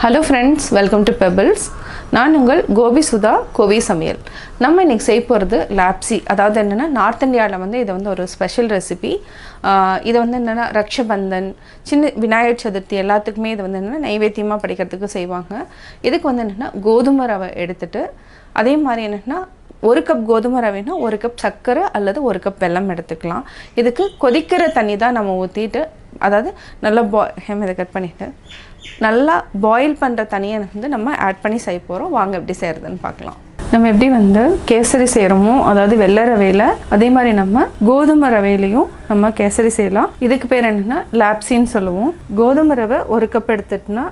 Hello friends, welcome to Pebbles. நான் உங்கள் கோபி சுதா கோவை சமையல். நம்ம இன்னைக்கு செய்ய போகிறது லாப்சி. அதாவது என்னன்னா நார்த் இந்தியாவில் வந்து இது வந்து ஒரு ஸ்பெஷல் ரெசிபி. இது வந்து என்னன்னா ரக்ஷபந்தன், சின்ன விநாயகர் சதுர்த்தி எல்லாத்துக்குமே இது வந்து என்னன்னா நைவேத்தியமாக படைக்கிறதுக்கு செய்வாங்க. இதுக்கு வந்து என்னன்னா கோதுமை ரவை எடுத்துட்டு அதே மாதிரி என்னன்னா 1 கப் கோதுமை ரவைனா 1 கப் சர்க்கரை அல்லது 1 கப் வெல்லம் எடுத்துக்கலாம். இதுக்கு கொதிக்கிற தண்ணி தான் நம்ம ஊற்றிட்டு, அதாவது நல்லா இதை கட் பண்ணிவிட்டு நல்லா பாயில் பண்ணுற தண்ணியை வந்து நம்ம ஆட் பண்ணி செய்ய போகிறோம். வாங்க எப்படி செய்கிறதுன்னு பார்க்கலாம். நம்ம எப்படி வந்து கேசரி செய்கிறோமோ, அதாவது வெள்ளை ரவையில், அதே மாதிரி நம்ம கோதுமை ரவையிலையும் நம்ம கேசரி செய்யலாம். இதுக்கு பேர் என்னென்னா லாப்சின்னு சொல்லுவோம். கோதுமை ரவை 1 கப் எடுத்துட்டுனா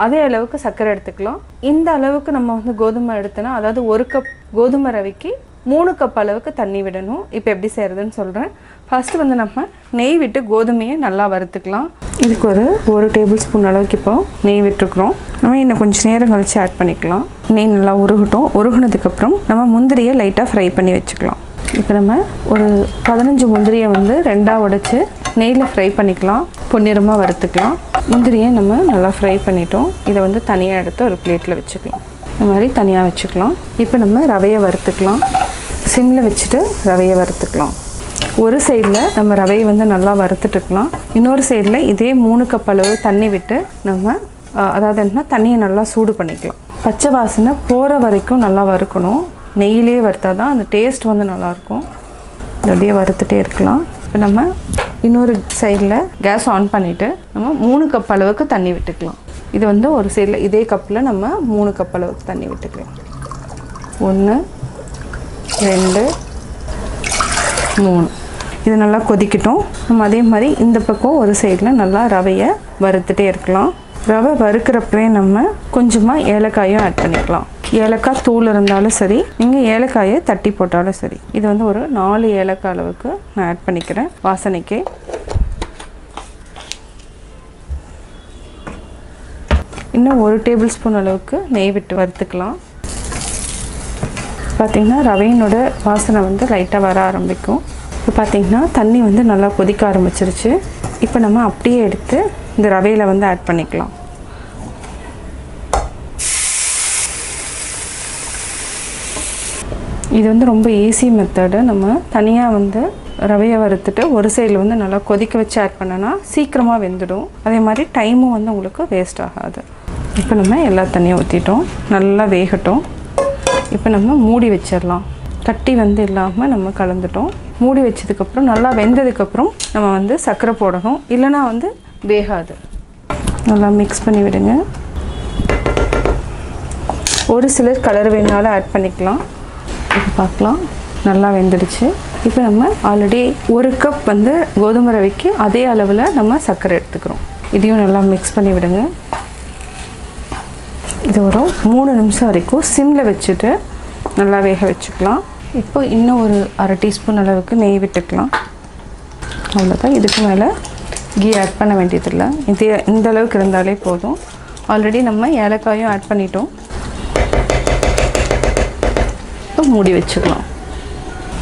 அதே அளவுக்கு சர்க்கரை எடுத்துக்கலாம். இந்த அளவுக்கு நம்ம வந்து கோதுமை எடுத்தோன்னா, அதாவது 1 கப் கோதுமை ரவைக்கு 3 கப் அளவுக்கு தண்ணி விடணும். இப்போ எப்படி செய்கிறதுன்னு சொல்கிறேன். ஃபஸ்ட்டு வந்து நம்ம நெய் விட்டு கோதுமையை நல்லா வறுத்துக்கலாம். இதுக்கு ஒரு டேபிள் ஸ்பூன் அளவுக்கு இப்போ நெய் விட்டுருக்குறோம். நம்ம இன்னும் கொஞ்சம் நேரம் கழித்து ஆட் பண்ணிக்கலாம். நெய் நல்லா உருகட்டும். உருகுனதுக்கப்புறம் நம்ம முந்திரியை லைட்டாக ஃப்ரை பண்ணி வச்சுக்கலாம். இப்போ நம்ம ஒரு 15 முந்திரியை வந்து 2ஆக உடைச்சி நெய்யில் ஃப்ரை பண்ணிக்கலாம். பொன்னிறமாக வறுத்துக்கலாம். முந்திரியை நம்ம நல்லா ஃப்ரை பண்ணிட்டோம். இதை வந்து தனியாக எடுத்து ஒரு பிளேட்டில் வச்சுக்கலாம். இந்த மாதிரி தனியாக வச்சுக்கலாம். இப்போ நம்ம ரவையை வறுத்துக்கலாம். சிம்மில் வச்சுட்டு ரவையை வறுத்துக்கலாம். ஒரு சைடில் நம்ம ரவையை வந்து நல்லா வறுத்துட்டுக்கலாம். இன்னொரு சைடில் இதே 3 கப் அளவு தண்ணி விட்டு நம்ம அதாவது என்ன தண்ணியை நல்லா சூடு பண்ணிக்கலாம். பச்சை வாசனை போகிற வரைக்கும் நல்லா வறுக்கணும். நெய்யிலே வறுத்தா தான் அந்த டேஸ்ட் வந்து நல்லாயிருக்கும். அப்படியே வறுத்துட்டே இருக்கலாம். இப்போ நம்ம இன்னொரு சைடில் கேஸ் ஆன் பண்ணிவிட்டு நம்ம 3 கப் அளவுக்கு தண்ணி விட்டுக்கலாம். இது வந்து ஒரு சைடில் இதே கப்பில் நம்ம 3 கப் அளவுக்கு தண்ணி விட்டுக்கலாம். 1 2 3. இது நல்லா கொதிக்கட்டும். நம்ம அதே மாதிரி இந்த பக்கம் ஒரு சைடில் நல்லா ரவையை வறுத்துட்டே இருக்கலாம். ரவை வறுக்கிறப்பவே நம்ம கொஞ்சமாக ஏலக்காயும் ஆட் பண்ணிக்கலாம். ஏலக்காய் தூள் இருந்தாலும் சரி, நீங்கள் ஏலக்காயை தட்டி போட்டாலும் சரி. இது வந்து ஒரு 4 ஏலக்காய் அளவுக்கு நான் ஆட் பண்ணிக்கிறேன் வாசனைக்கு. இன்னும் 1 டேபிள் ஸ்பூன் அளவுக்கு நெய் விட்டு வறுத்துக்கலாம். பார்த்திங்கன்னா ரவையினோட வாசனை வந்து லைட்டாக வர ஆரம்பிக்கும். இப்போ பார்த்திங்கன்னா தண்ணி வந்து நல்லா கொதிக்க ஆரம்பிச்சிருச்சு. இப்போ நம்ம அப்படியே எடுத்து இந்த ரவையில் வந்து ஆட் பண்ணிக்கலாம். இது வந்து ரொம்ப ஈஸி மெத்தடு. நம்ம தனியாக வந்து ரவையை வறுத்துட்டு ஒரு சைடில் வந்து நல்லா கொதிக்க வச்சு ஆட் பண்ணோன்னா சீக்கிரமாக வெந்துடும். அதே மாதிரி டைமும் வந்து உங்களுக்கு வேஸ்ட் ஆகாது. இப்போ நம்ம எல்லா தண்ணியும் ஊற்றிட்டோம். நல்லா வேகட்டும். இப்போ நம்ம மூடி வச்சிடலாம். கட்டி வந்து இல்லாமல் நம்ம கலந்துட்டோம். மூடி வச்சதுக்கப்புறம் நல்லா வெந்ததுக்கப்புறம் நம்ம வந்து சர்க்கரை போடணும். இல்லைனா வந்து வேகாது. நல்லா மிக்ஸ் பண்ணி விடுங்க. ஒரு சிலர் கலர் வேணாலும் ஆட் பண்ணிக்கலாம். இப்போ பார்க்கலாம், நல்லா வெந்துடுச்சு. இப்போ நம்ம ஆல்ரெடி 1 கப் வந்து கோதுமை ரவைக்கு அதே அளவில் நம்ம சர்க்கரை எடுத்துக்கிறோம். இதையும் நல்லா மிக்ஸ் பண்ணி விடுங்க. இது ஒரு 3 நிமிஷம் வரைக்கும் சிம்மில் வச்சுட்டு நல்லா வேக வச்சுக்கலாம். இப்போ இன்னும் ஒரு 1/2 டீஸ்பூன் அளவுக்கு நெய் விட்டுக்கலாம். அவ்வளோதான். இதுக்கு மேலே கீ ஆட் பண்ண வேண்டியதில்லை. இந்த அளவுக்கு இருந்தாலே போதும். ஆல்ரெடி நம்ம ஏலக்காயும் ஆட் பண்ணிட்டோம். இப்போ மூடி வச்சுக்கலாம்.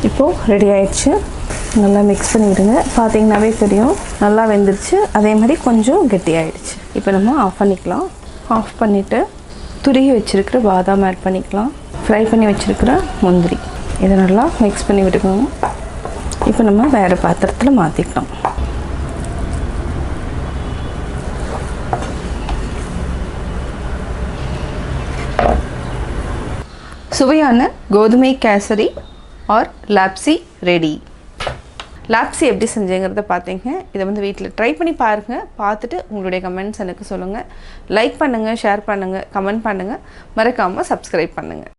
இப்போது ரெடி ஆயிடுச்சு. நல்லா மிக்ஸ் பண்ணி விடுங்க. பார்த்தீங்கன்னாவே தெரியும் நல்லா வெந்துருச்சு. அதே மாதிரி கொஞ்சம் கெட்டியாயிடுச்சு. இப்போ நம்ம ஆஃப் பண்ணிக்கலாம். ஆஃப் பண்ணிவிட்டு துருகி வச்சுருக்கிற பாதாம் ஆட் பண்ணிக்கலாம். ஃப்ரை பண்ணி வச்சுருக்கிற முந்திரி இதை நல்லா மிக்ஸ் பண்ணி விட்டுக்கணும். இப்போ நம்ம வேறு பாத்திரத்தில் மாற்றிக்கலாம். சுவையான கோதுமை கேசரி ஆர் லாப்சி ரெடி. லாப்சி எப்படி செஞ்சேங்கிறத பார்த்தீங்க. இதை வந்து வீட்டில் ட்ரை பண்ணி பாருங்கள். பார்த்துட்டு உங்களுடைய கமெண்ட்ஸ் எனக்கு சொல்லுங்கள். லைக் பண்ணுங்கள், ஷேர் பண்ணுங்கள், கமெண்ட் பண்ணுங்கள். மறக்காமல் சப்ஸ்கிரைப் பண்ணுங்கள்.